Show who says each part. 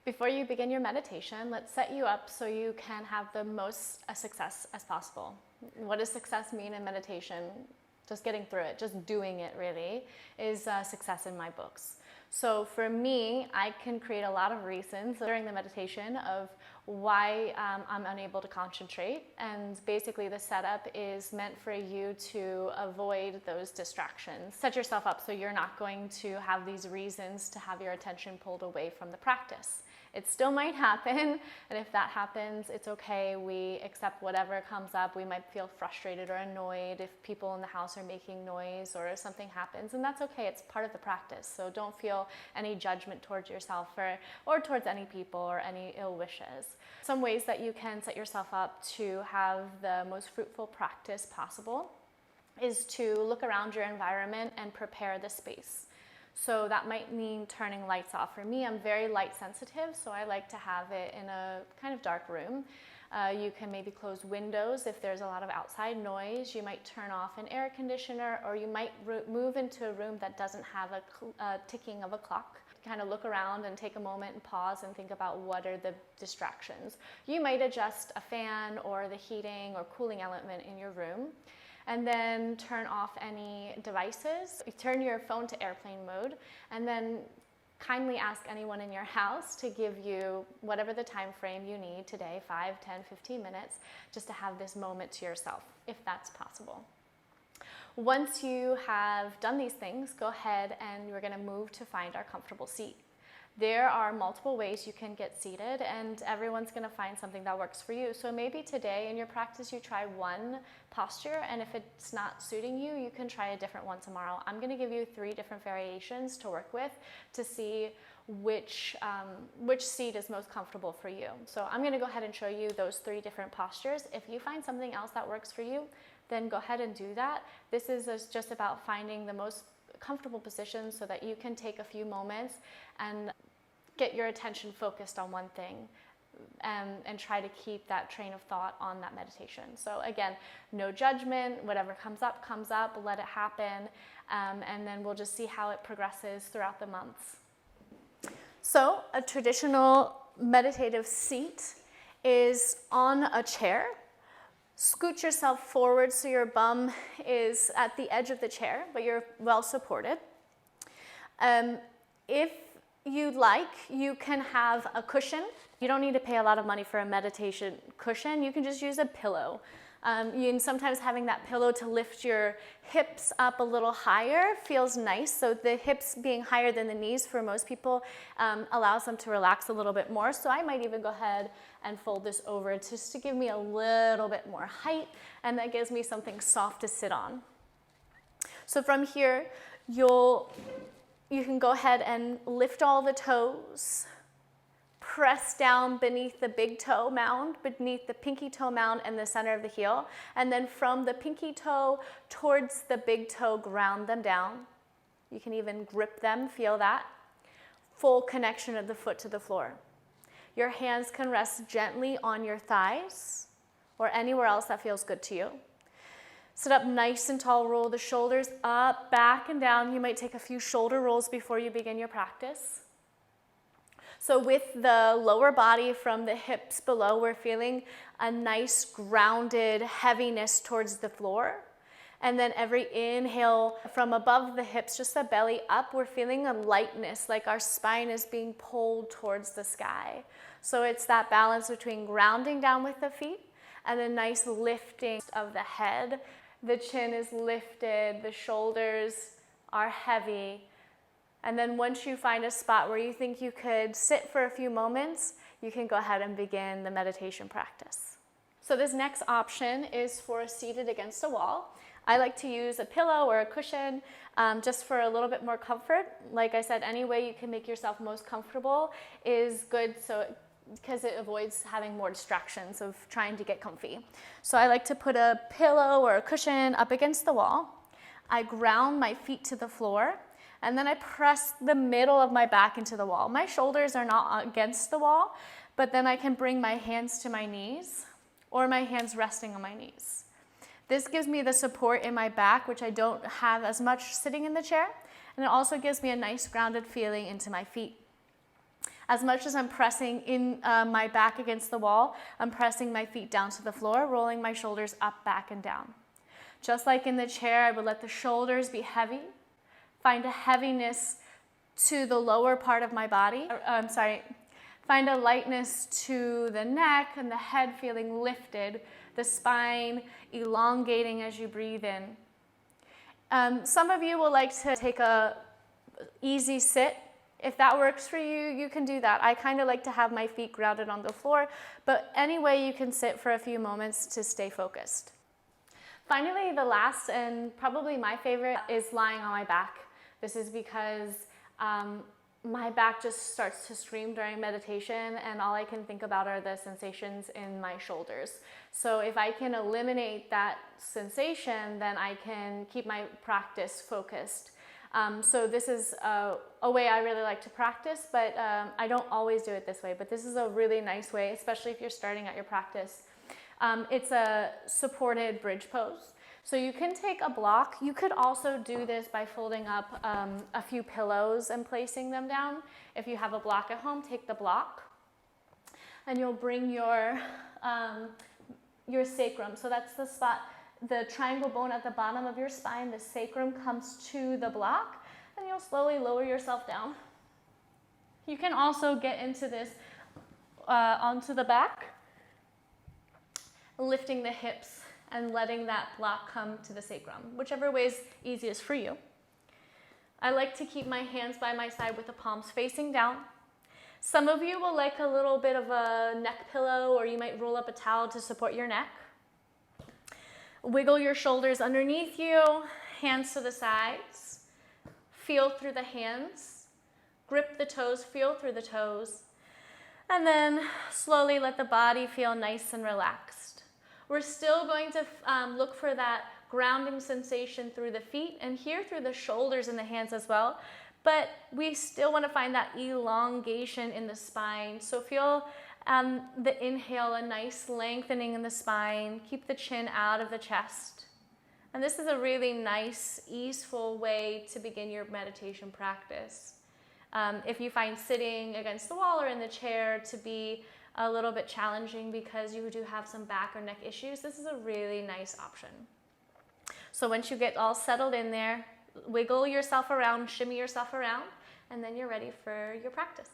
Speaker 1: Before you begin your meditation, let's set you up so you can have the most success as possible. What does success mean in meditation? Just getting through it, just doing it really, is success in my books. So for me, I can create a lot of reasons during the meditation of why I'm unable to concentrate. And basically the setup is meant for you to avoid those distractions. Set yourself up so you're not going to have these reasons to have your attention pulled away from the practice. It still might happen, and if that happens, it's okay. We accept whatever comes up. We might feel frustrated or annoyed if people in the house are making noise or if something happens, and that's okay. It's part of the practice, so don't feel any judgment towards yourself or towards any people or any ill wishes. Some ways that you can set yourself up to have the most fruitful practice possible is to look around your environment and prepare the space. So that might mean turning lights off. For me, I'm very light sensitive, so I like to have it in a kind of dark room. You can maybe close windows if there's a lot of outside noise. You might turn off an air conditioner, or you might move into a room that doesn't have a ticking of a clock. Kind of look around and take a moment and pause and think about what are the distractions. You might adjust a fan or the heating or cooling element in your room. And then turn off any devices. You turn your phone to airplane mode, and then kindly ask anyone in your house to give you whatever the time frame you need today, 5, 10, 15 minutes, just to have this moment to yourself, if that's possible. Once you have done these things, go ahead and we're gonna move to find our comfortable seat. There are multiple ways you can get seated, and everyone's going to find something that works for you. So maybe today in your practice you try one posture, and if it's not suiting you, you can try a different one tomorrow. I'm going to give you 3 different variations to work with to see which seat is most comfortable for you. So I'm going to go ahead and show you those 3 different postures. If you find something else that works for you, then go ahead and do that. This is just about finding the most comfortable position so that you can take a few moments and get your attention focused on one thing and try to keep that train of thought on that meditation. So again, no judgment, whatever comes up, let it happen, and then we'll just see how it progresses throughout the months. So a traditional meditative seat is on a chair. Scoot yourself forward so your bum is at the edge of the chair, but you're well supported. If you'd like, you can have a cushion. You don't need to pay a lot of money for a meditation cushion. You can just use a pillow. Sometimes having that pillow to lift your hips up a little higher feels nice. So the hips being higher than the knees for most people allows them to relax a little bit more. So I might even go ahead and fold this over just to give me a little bit more height, and that gives me something soft to sit on. So from here, you can go ahead and lift all the toes, press down beneath the big toe mound, beneath the pinky toe mound and the center of the heel, and then from the pinky toe towards the big toe, ground them down. You can even grip them, feel that. Full connection of the foot to the floor. Your hands can rest gently on your thighs or anywhere else that feels good to you. Sit up nice and tall, roll the shoulders up, back, and down. You might take a few shoulder rolls before you begin your practice. So with the lower body from the hips below, we're feeling a nice grounded heaviness towards the floor. And then every inhale from above the hips, just the belly up, we're feeling a lightness, like our spine is being pulled towards the sky. So it's that balance between grounding down with the feet and a nice lifting of the head. The chin is lifted, the shoulders are heavy. And then once you find a spot where you think you could sit for a few moments, you can go ahead and begin the meditation practice. So this next option is for seated against a wall. I like to use a pillow or a cushion just for a little bit more comfort. Like I said, any way you can make yourself most comfortable is good, because it avoids having more distractions of trying to get comfy. So I like to put a pillow or a cushion up against the wall. I ground my feet to the floor, and then I press the middle of my back into the wall. My shoulders are not against the wall, but then I can bring my hands to my knees or my hands resting on my knees. This gives me the support in my back, which I don't have as much sitting in the chair, and it also gives me a nice grounded feeling into my feet. As much as I'm pressing in my back against the wall, I'm pressing my feet down to the floor, rolling my shoulders up, back, and down. Just like in the chair, I would let the shoulders be heavy, find a heaviness to the lower part of my body. Find a lightness to the neck and the head feeling lifted, the spine elongating as you breathe in. Some of you will like to take a easy sit. If that works for you, you can do that. I kind of like to have my feet grounded on the floor, but anyway, you can sit for a few moments to stay focused. Finally, the last and probably my favorite is lying on my back. This is because my back just starts to scream during meditation, and all I can think about are the sensations in my shoulders. So if I can eliminate that sensation, then I can keep my practice focused. So this is a way I really like to practice, but I don't always do it this way, but this is a really nice way, especially if you're starting out your practice. It's a supported bridge pose. So you can take a block. You could also do this by folding up a few pillows and placing them down. If you have a block at home, take the block, and you'll bring your sacrum. So that's the spot, the triangle bone at the bottom of your spine. The sacrum comes to the block, and you'll slowly lower yourself down. You can also get into this onto the back, lifting the hips and letting that block come to the sacrum, whichever way is easiest for you. I like to keep my hands by my side with the palms facing down. Some of you will like a little bit of a neck pillow, or you might roll up a towel to support your neck. Wiggle your shoulders underneath you, hands to the sides. Feel through the hands. Grip the toes, feel through the toes. And then slowly let the body feel nice and relaxed. We're still going to look for that grounding sensation through the feet and here through the shoulders and the hands as well. But we still want to find that elongation in the spine. So feel the inhale, a nice lengthening in the spine. Keep the chin out of the chest. And this is a really nice, easeful way to begin your meditation practice. If you find sitting against the wall or in the chair to be a little bit challenging because you do have some back or neck issues, this is a really nice option. So once you get all settled in there, wiggle yourself around, shimmy yourself around, and then you're ready for your practice.